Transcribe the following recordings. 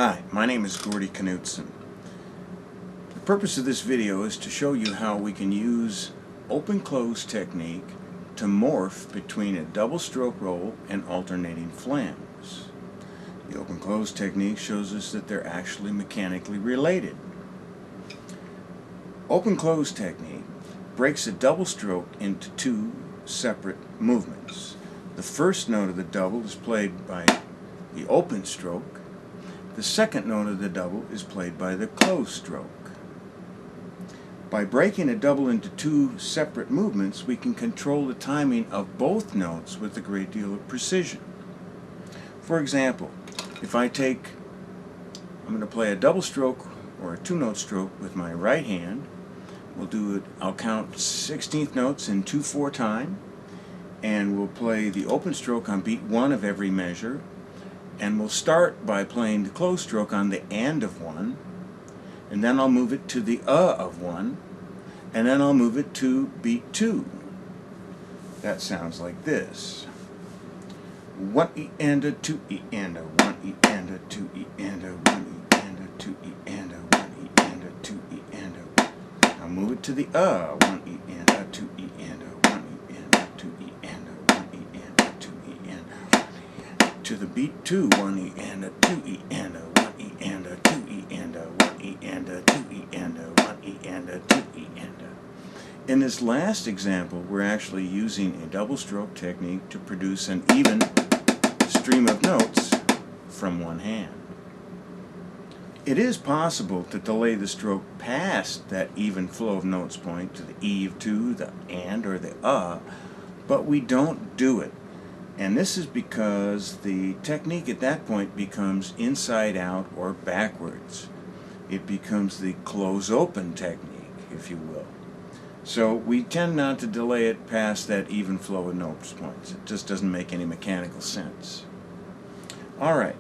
Hi, my name is Gordy Knudtson. The purpose of this video is to show you how we can use open-close technique to morph between a double stroke roll and alternating flams. The open-close technique shows us that they're actually mechanically related. Open-close technique breaks a double stroke into two separate movements. The first note of the double is played by the open stroke. The second note of the double is played by the closed stroke. By breaking a double into two separate movements, we can control the timing of both notes with a great deal of precision. For example, if I'm going to play a double stroke or a two-note stroke with my right hand. I'll count 16th notes in 2/4 time, and we'll play the open stroke on beat 1 of every measure. And we'll start by playing the closed stroke on the and of 1, and then I'll move it to the of 1, and then I'll move it to beat 2. That sounds like this. 1 E and a 2 E and a 1 E and a 2 E and a 1 E and a 2 E and a 1 E and a 2 E and a. I'll move it to the 1 E and a 2 E and a 1 E and a 2 E and a 1 E and a 2 E and a. To the beat 2, 1 E and a 2 E and a 1 E and a 2 E and a 1 E and a 2 E and a 1 E and a 2 E and a. In this last example, we're actually using a double stroke technique to produce an even stream of notes from one hand. It is possible to delay the stroke past that even flow of notes point to the E of 2, the and, or the but we don't do it. And this is because the technique at that point becomes inside out or backwards. It becomes the close-open technique, if you will. So we tend not to delay it past that even flow of notes points. It just doesn't make any mechanical sense. Alright,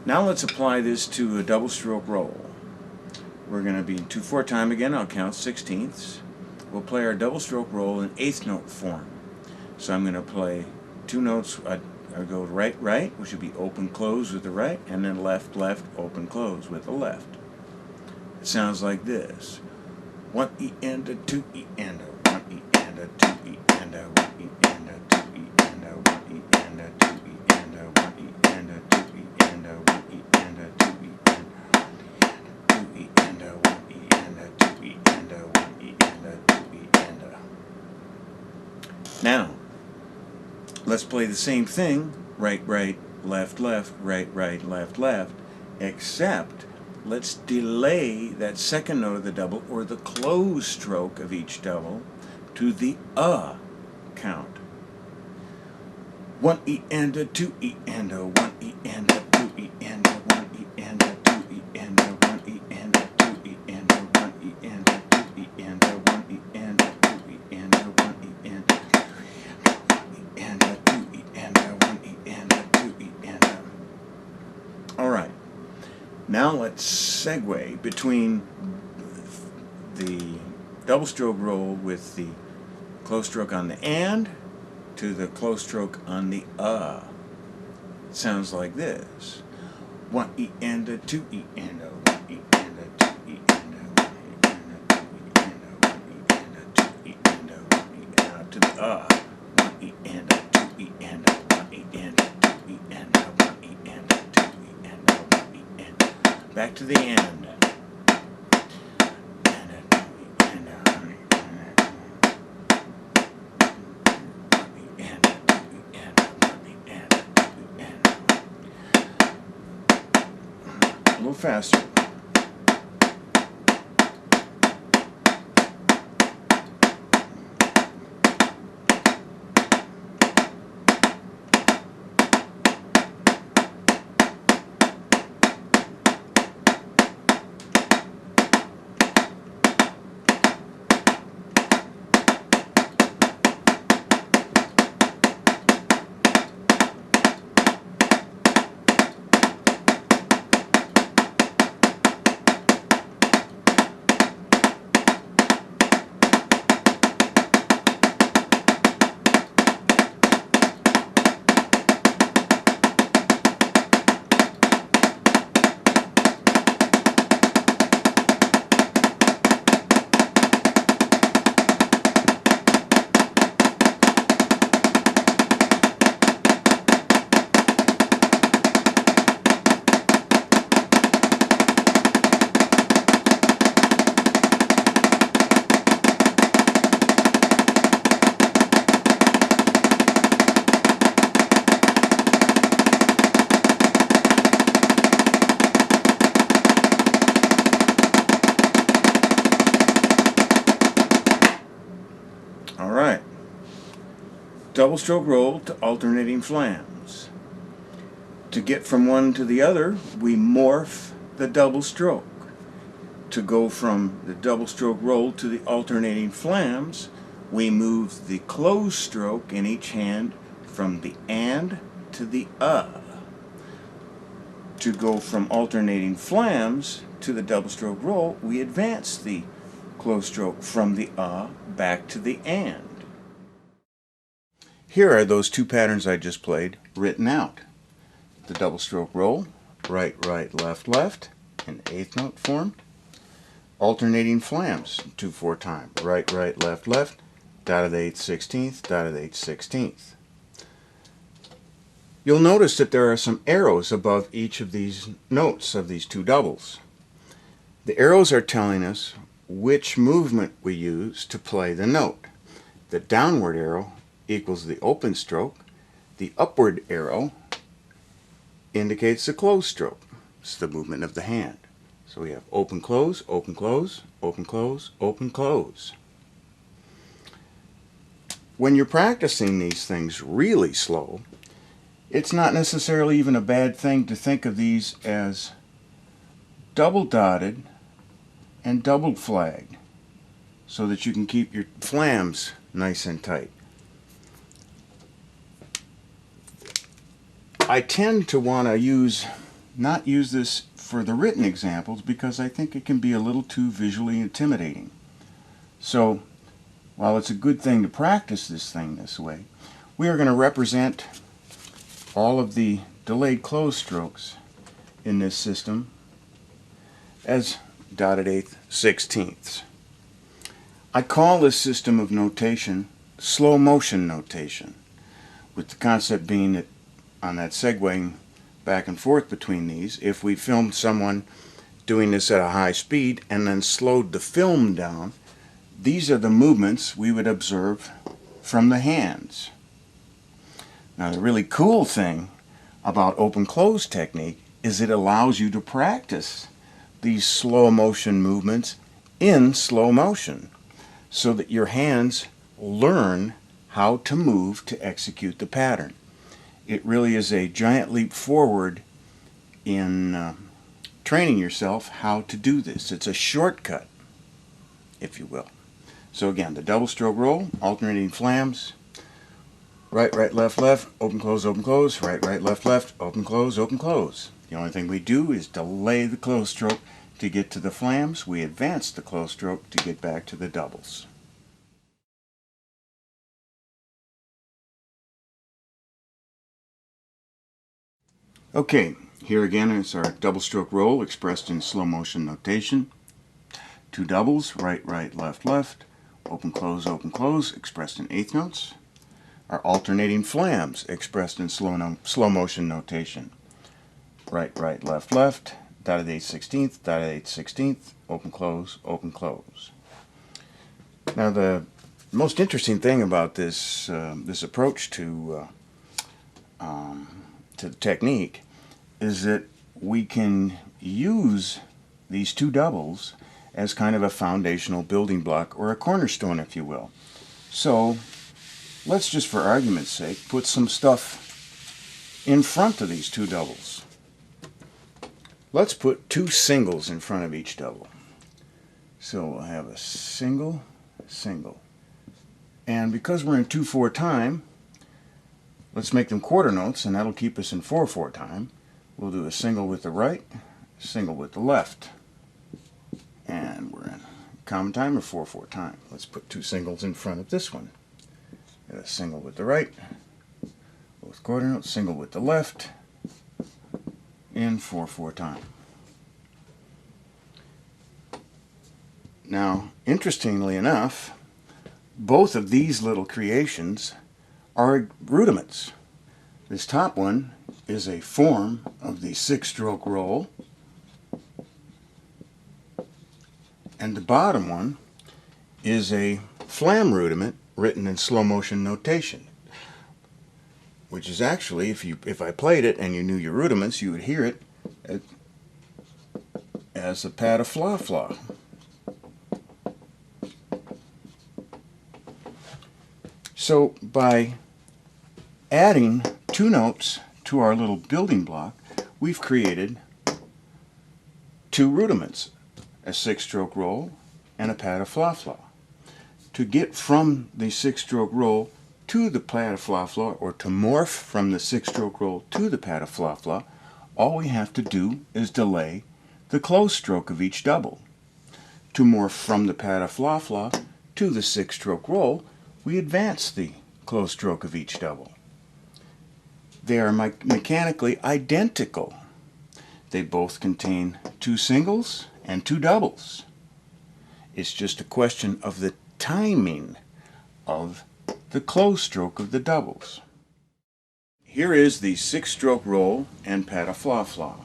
now let's apply this to a double stroke roll. We're going to be in 2/4 time again. I'll count 16ths. We'll play our double stroke roll in 8th note form. So I'm going to play two notes. I go right, right, which would be open, close with the right, and then left, left, open, close with the left. It sounds like this. 1 E and a 2 E and a 1 E and a 2 E and a 1 E and a 2 E and a 1 E and a 2 E and a 1 E and a 2 E and a 1 E and a 2 E and a 2 E and a 1 E and a 2 E and a 1 E and a 2 E and a. Now, let's play the same thing, right, right, left, left, right, right, left, left, except let's delay that second note of the double, or the close stroke of each double, to the count. 1 E and a 2 E and a 1 E and a 2 E and a 1 E and a 2 E and a 1 E and a 2 E and a 1 E and a 2 E and a 1 E and a 2 E and a 1 E and a 2 E and a 2 E and a 1 E and a 2 E and a. Alright. Now let's segue between the double stroke roll with the close stroke on the and to the close stroke on the It sounds like this. 1 E and a 2 E and a 1 E and a 2 E and a 1 E and a 2 E and a 1 E and a 2 E and a 1 E and out to the 1 E and a 2 E and a 1 E and a 2 E and a 1 E and a 2 E and a 1 E and a. Back to the end. A little faster. Alright. Double stroke roll to alternating flams. To get from one to the other, we morph the double stroke. To go from the double stroke roll to the alternating flams, we move the closed stroke in each hand from the and to the To go from alternating flams to the double stroke roll, we advance the closed stroke from the back to the and. Here are those two patterns I just played written out. The double stroke roll, right, right, left, left, in eighth note form. Alternating flams, 2/4 time, right, right, left, left, dotted eighth, 16th, dotted eighth, 16th. You'll notice that there are some arrows above each of these notes of these two doubles. The arrows are telling us which movement we use to play the note. The downward arrow equals the open stroke. The upward arrow indicates the closed stroke. It's the movement of the hand. So we have open, close, open, close, open, close, open, close. When you're practicing these things really slow, it's not necessarily even a bad thing to think of these as double dotted and double flagged so that you can keep your flams nice and tight. I tend to want to not use this for the written examples because I think it can be a little too visually intimidating. So while it's a good thing to practice this thing this way, we are going to represent all of the delayed close strokes in this system as dotted eighth, 16ths. I call this system of notation slow motion notation, with the concept being that on that segueing back and forth between these, if we filmed someone doing this at a high speed and then slowed the film down, these are the movements we would observe from the hands. Now the really cool thing about open-close technique is it allows you to practice these slow motion movements in slow motion so that your hands learn how to move to execute the pattern. It really is a giant leap forward in training yourself how to do this. It's a shortcut, if you will. So again, the double stroke roll, alternating flams, right, right, left, left, open, close, right, right, left, left, open, close, open, close. The only thing we do is delay the close stroke to get to the flams. We advance the close stroke to get back to the doubles. Okay, here again is our double stroke roll expressed in slow motion notation. Two doubles, right, right, left, left, open, close, expressed in eighth notes. Our alternating flams expressed in slow motion notation. Right, right, left, left, dotted eighth, 16th, dotted eighth, 16th, open, close, open, close. Now the most interesting thing about this this approach to the technique is that we can use these two doubles as kind of a foundational building block, or a cornerstone, if you will. So let's just, for argument's sake, put some stuff in front of these two doubles. Let's put two singles in front of each double. So we'll have a single, single. And because we're in 2/4 time, let's make them quarter notes, and that'll keep us in 4/4 time. We'll do a single with the right, single with the left. And we're in common time or 4/4 time. Let's put two singles in front of this one. Got a single with the right, both quarter notes, single with the left, in 4/4 time. Now, interestingly enough, both of these little creations are rudiments. This top one is a form of the 6-stroke roll, and the bottom one is a flam rudiment written in slow motion notation, which is actually, if I played it and you knew your rudiments, you would hear it as a pad of fla fla. So by adding two notes to our little building block, we've created two rudiments, a six-stroke roll and a pad-a-fla-fla. To get from the six-stroke roll to the pad-a-fla-fla, or to morph from the six-stroke roll to the pad-a-fla-fla, all we have to do is delay the close stroke of each double. To morph from the pad-a-fla-fla to the six-stroke roll, we advance the close stroke of each double. They are mechanically identical. They both contain two singles and two doubles. It's just a question of the timing of the close stroke of the doubles. Here is the six-stroke roll and pad-a-fla-fla.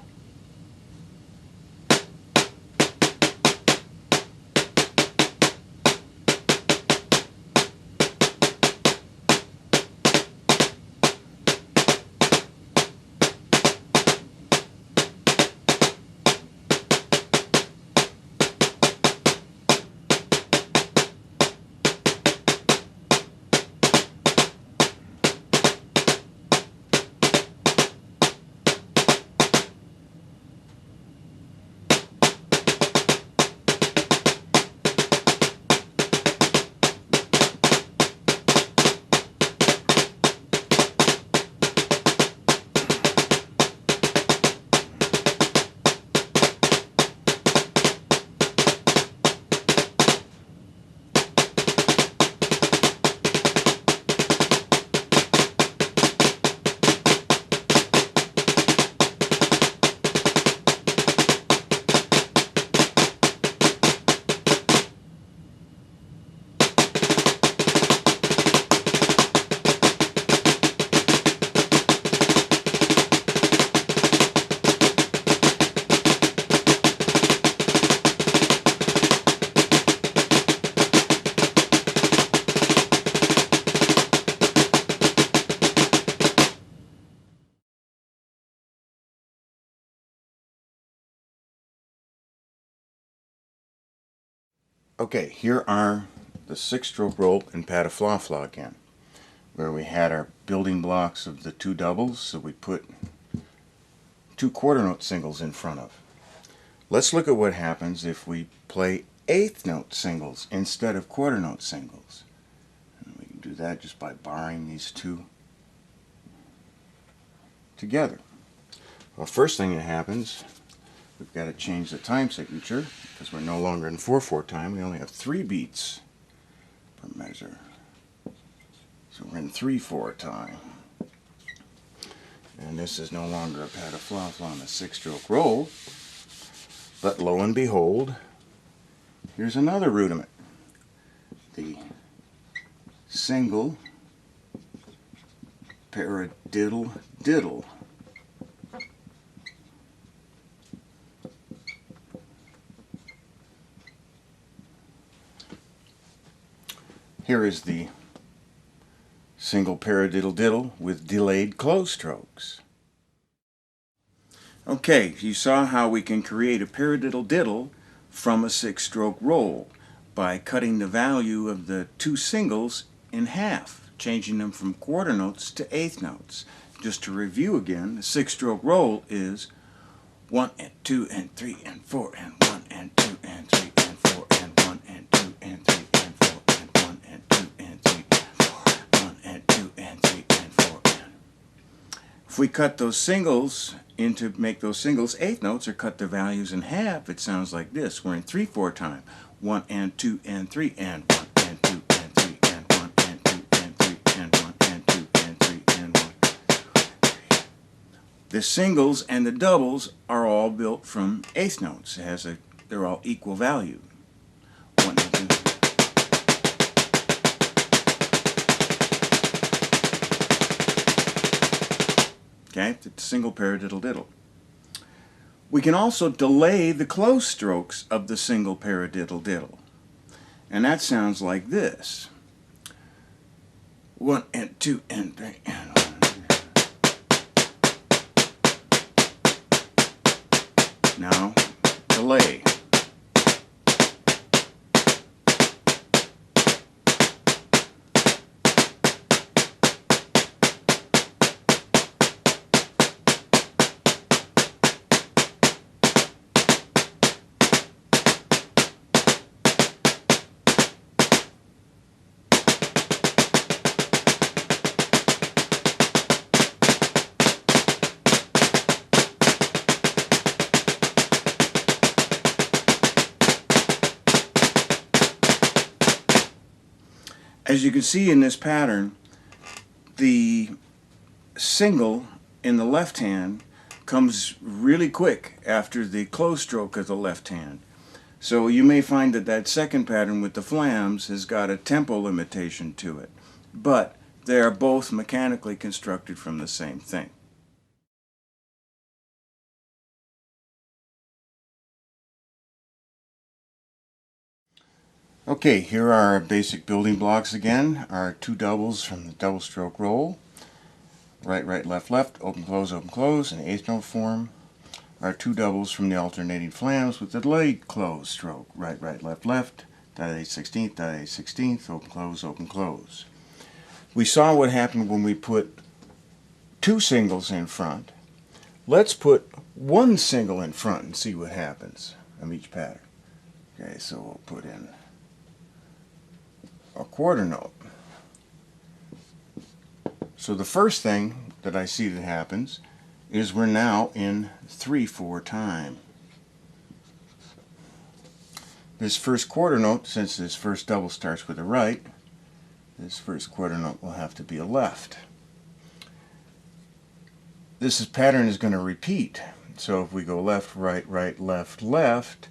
Okay, here are the six-stroke roll and pad-a-fla-fla again, where we had our building blocks of the two doubles, so we put two quarter note singles in front of. Let's look at what happens if we play eighth note singles instead of quarter note singles. And we can do that just by barring these two together. Well, first thing that happens, we've got to change the time signature because we're no longer in 4/4 time. We only have 3 beats per measure. So we're in 3/4 time. And this is no longer a pad-a-fla-fla on a six-stroke roll. But lo and behold, here's another rudiment. The single paradiddle diddle. Here is the single paradiddle diddle with delayed close strokes. Okay, you saw how we can create a paradiddle diddle from a six-stroke roll by cutting the value of the two singles in half, changing them from quarter notes to eighth notes. Just to review again, the six-stroke roll is 1 and 2 and 3 and 4 and 1 and 2 and 3 and 4 and 1 and 2 and 3 and 4 and 1 and 2 and 3 and 4 1 and 2 and 3 and 4 and. If we cut those singles into make those singles eighth notes or cut the values in half, it sounds like this. We're in 3/4 time. 1 and 2 and 3 and 1 and 2 and 3 and 1 and 2 and 3 and 1 and 2 and 3 and 1. The singles and the doubles are all built from eighth notes. They're all equal value. 1 and 2. Okay, it's a single paradiddle diddle. We can also delay the close strokes of the single paradiddle diddle. And that sounds like this. 1 and 2 and 3 and 1. Now, delay. As you can see in this pattern, the single in the left hand comes really quick after the closed stroke of the left hand. So you may find that that second pattern with the flams has got a tempo limitation to it, but they are both mechanically constructed from the same thing. Okay, here are our basic building blocks again. Our two doubles from the double stroke roll. Right, right, left, left, open, close, in the eighth note form. Our two doubles from the alternating flams with the delayed close stroke. Right, right, left, left, dotted 8/16th, dotted 8/16th, open, close, open, close. We saw what happened when we put two singles in front. Let's put one single in front and see what happens of each pattern. Okay, so we'll put in a quarter note. So the first thing that I see that happens is we're now in 3/4 time. This first quarter note, since this first double starts with a right, this first quarter note will have to be a left. This pattern is going to repeat. So if we go left, right, right, left, left,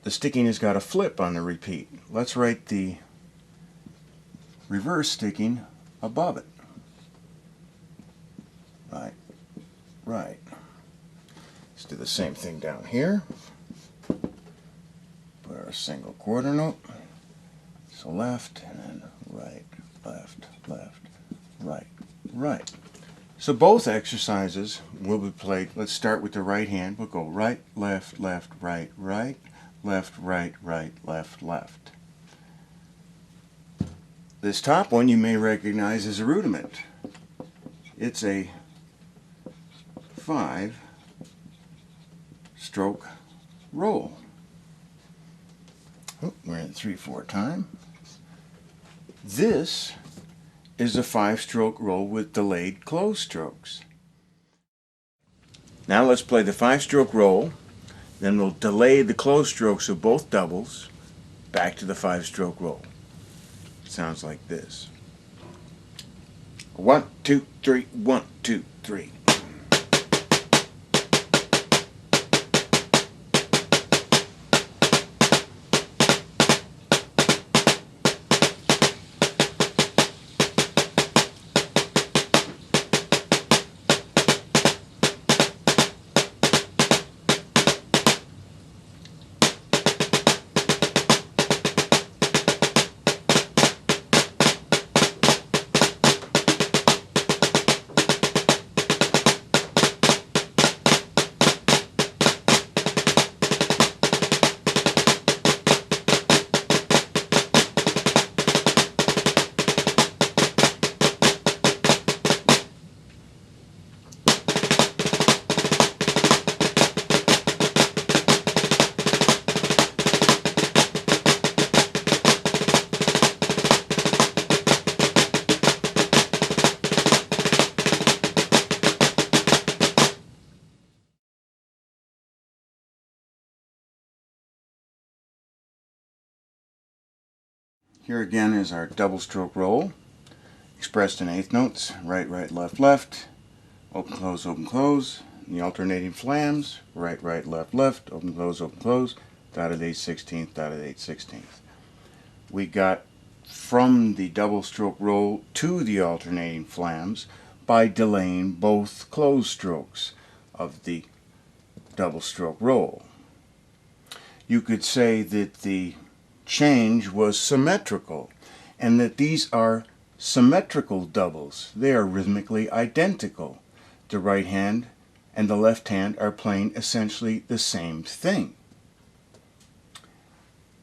the sticking has got to flip on the repeat. Let's write the reverse sticking above it. Right, right. Let's do the same thing down here. Put our single quarter note. So left, and then right, left, left, right, right. So both exercises will be played. Let's start with the right hand. We'll go right, left, left, right, right, left, right, right, left, left. This top one you may recognize as a rudiment. It's a 5-stroke roll. Oh, we're in 3/4 time. This is a 5-stroke roll with delayed close strokes. Now let's play the 5-stroke roll, then we'll delay the close strokes of both doubles back to the 5-stroke roll. It sounds like this. 1, 2, 3, 1, 2, 3. Here again is our double stroke roll, expressed in eighth notes, right, right, left, left, open, close, and the alternating flams, right, right, left, left, open, close, dotted 8/16th, dotted 8/16th. We got from the double stroke roll to the alternating flams by delaying both close strokes of the double stroke roll. You could say that the change was symmetrical, and that these are symmetrical doubles. They are rhythmically identical. The right hand and the left hand are playing essentially the same thing.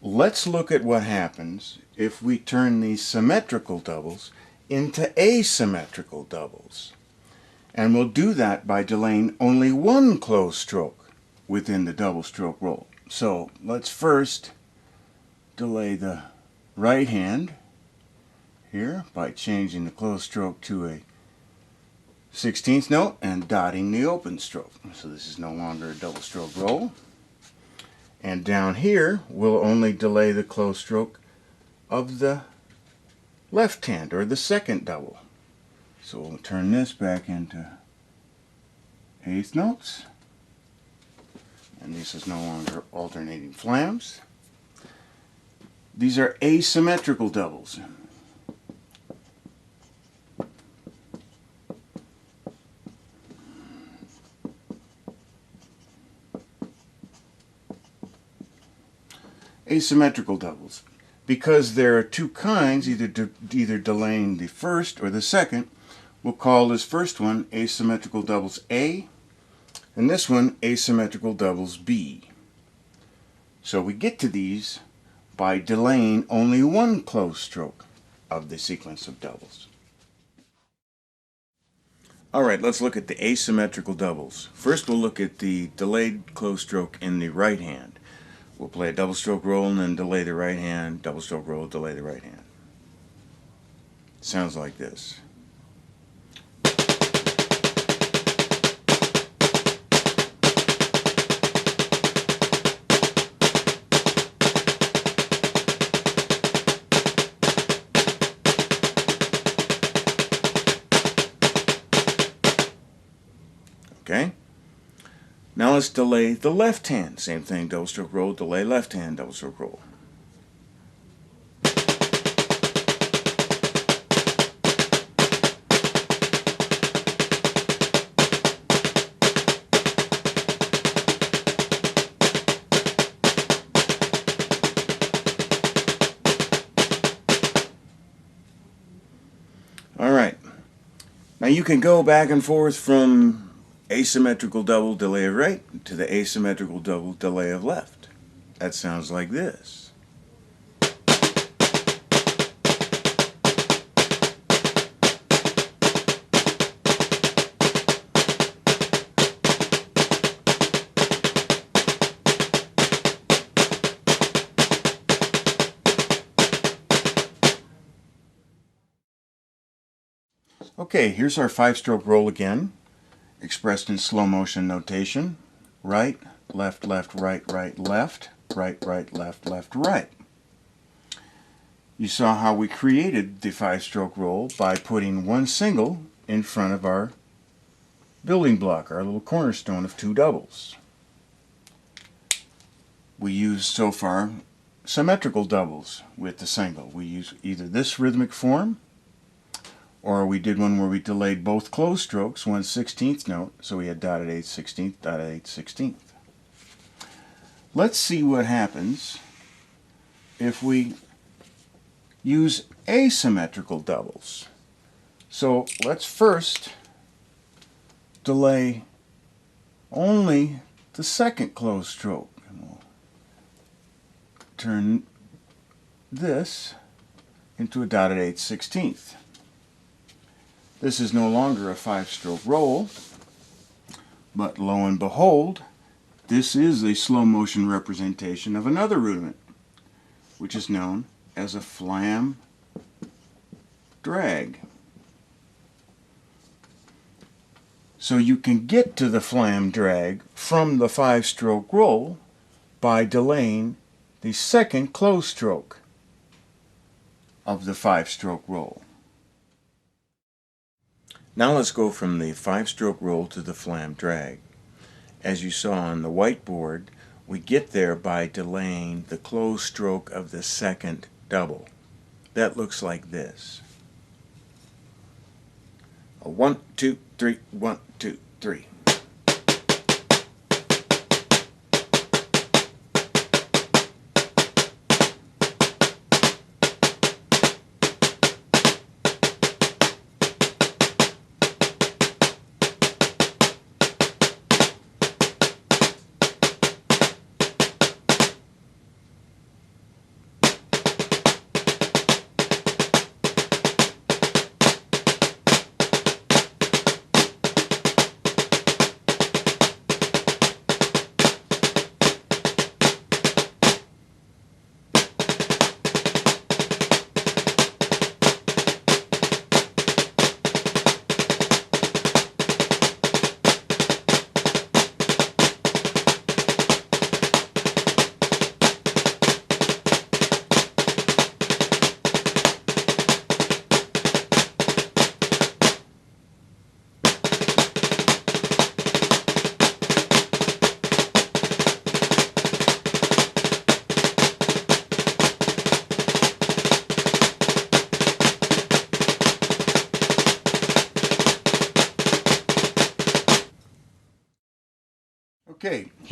Let's look at what happens if we turn these symmetrical doubles into asymmetrical doubles. And we'll do that by delaying only one close stroke within the double stroke roll. So let's first delay the right hand here by changing the close stroke to a 16th note and dotting the open stroke. So this is no longer a double stroke roll. And down here we'll only delay the close stroke of the left hand, or the second double. So we'll turn this back into eighth notes. And this is no longer alternating flams. These are asymmetrical doubles. Asymmetrical doubles. Because there are two kinds, either delaying the first or the second, we'll call this first one asymmetrical doubles A, and this one asymmetrical doubles B. So we get to these by delaying only one closed stroke of the sequence of doubles. Alright, let's look at the asymmetrical doubles. First we'll look at the delayed closed stroke in the right hand. We'll play a double stroke roll and then delay the right hand, double stroke roll, delay the right hand. Sounds like this. Okay? Now let's delay the left hand. Same thing, double stroke roll, delay left hand, double stroke roll. Alright, now you can go back and forth from asymmetrical double delay of right to the asymmetrical double delay of left. That sounds like this. Okay, here's our 5-stroke roll again, expressed in slow motion notation. Right, left, left, right, right, left, right, right, left, left, right. You saw how we created the 5-stroke roll by putting one single in front of our building block, our little cornerstone of 2 doubles. We used so far symmetrical doubles with the single. We use either this rhythmic form, or we did one where we delayed both closed strokes, one 16th note, so we had dotted 8th, 16th, dotted 8th, 16th. Let's see what happens if we use asymmetrical doubles. So let's first delay only the second closed stroke. And we'll turn this into a dotted 8th, 16th. This is no longer a 5-stroke roll, but lo and behold, this is a slow motion representation of another rudiment, which is known as a flam drag. So you can get to the flam drag from the 5-stroke roll by delaying the second closed stroke of the 5-stroke roll. Now let's go from the 5-stroke roll to the flam drag. As you saw on the whiteboard, we get there by delaying the closed stroke of the second double. That looks like this. A 1, 2, 3, 1, 2, 3.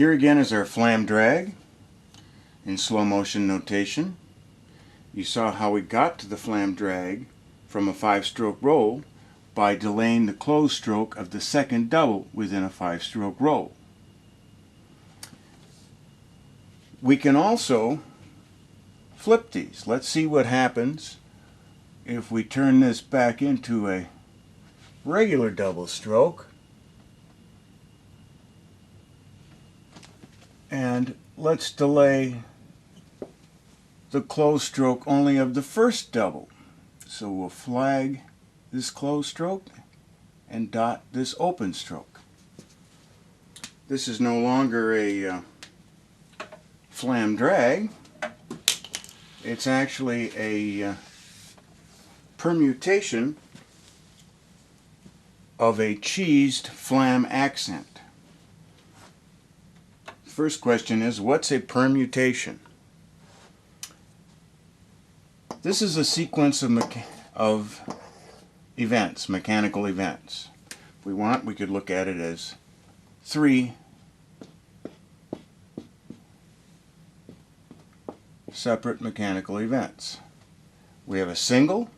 Here again is our flam drag in slow motion notation. You saw how we got to the flam drag from a 5-stroke roll by delaying the close stroke of the second double within a 5-stroke roll. We can also flip these. Let's see what happens if we turn this back into a regular double stroke. And let's delay the close stroke only of the first double. So we'll flag this close stroke and dot this open stroke. This is no longer a flam drag. It's actually a permutation of a cheesed flam accent. First question is, what's a permutation? This is a sequence of events, mechanical events. If we want, we could look at it as 3 separate mechanical events. We have a single,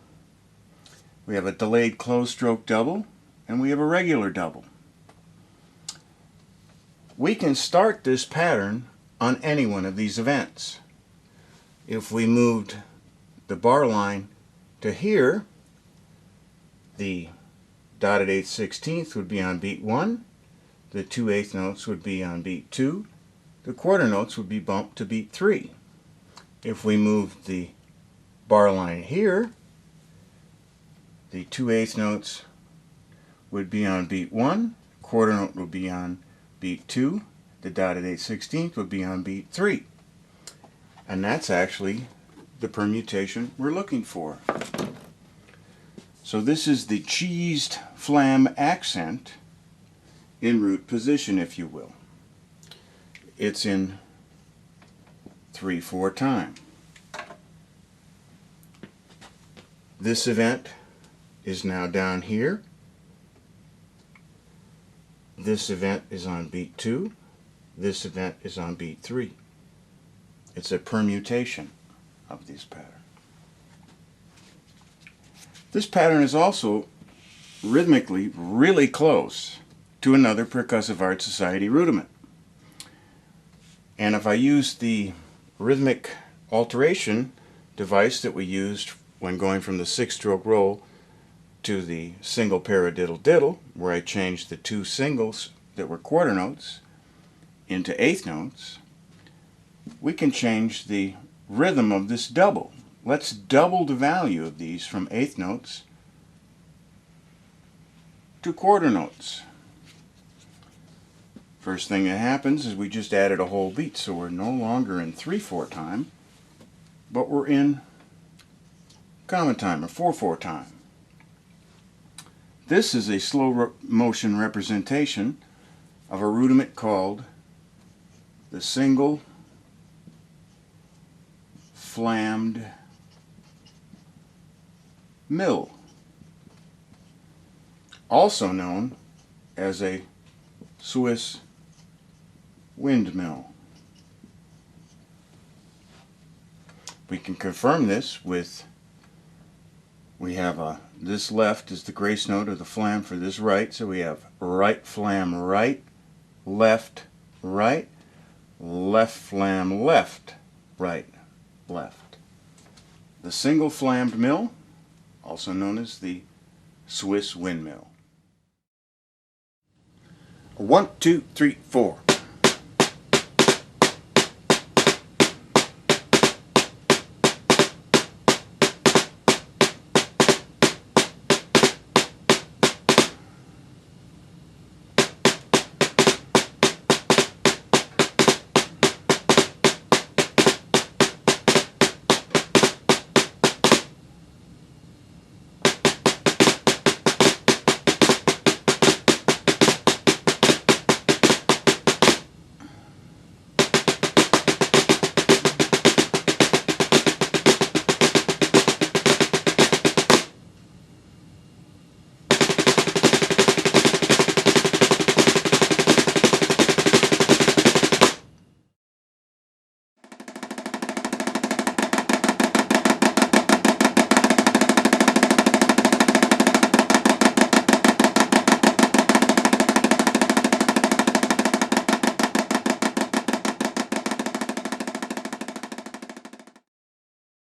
we have a delayed close stroke double, and we have a regular double. We can start this pattern on any one of these events. If we moved the bar line to here, the dotted 8th 16th would be on beat 1, the 2/8 notes would be on beat 2, the quarter notes would be bumped to beat 3. If we moved the bar line here, the 2/8 notes would be on beat 1, quarter note would be on beat 2, the dotted 8th 16th would be on beat 3. And that's actually the permutation we're looking for. So this is the cheesed flam accent in root position, if you will. It's in 3/4 time. This event is now down here. This event is on beat 2. This event is on beat 3. It's a permutation of this pattern. This pattern is also rhythmically really close to another Percussive Art Society rudiment. And if I use the rhythmic alteration device that we used when going from the 6-stroke roll to the single paradiddle diddle, where I changed the 2 singles that were quarter notes into 8th notes, we can change the rhythm of this double. Let's double the value of these from 8th notes to quarter notes. First thing that happens is we just added a whole beat, so we're no longer in 3/4 time, but we're in common time, or 4/4 time. This is a slow motion representation of a rudiment called the single flammed mill, also known as a Swiss windmill. We can confirm this with, we have this left is the grace note of the flam for this right, so we have right flam right, left right, left flam left, right, left. The single flammed mill, also known as the Swiss windmill. 1, 2, 3, 4.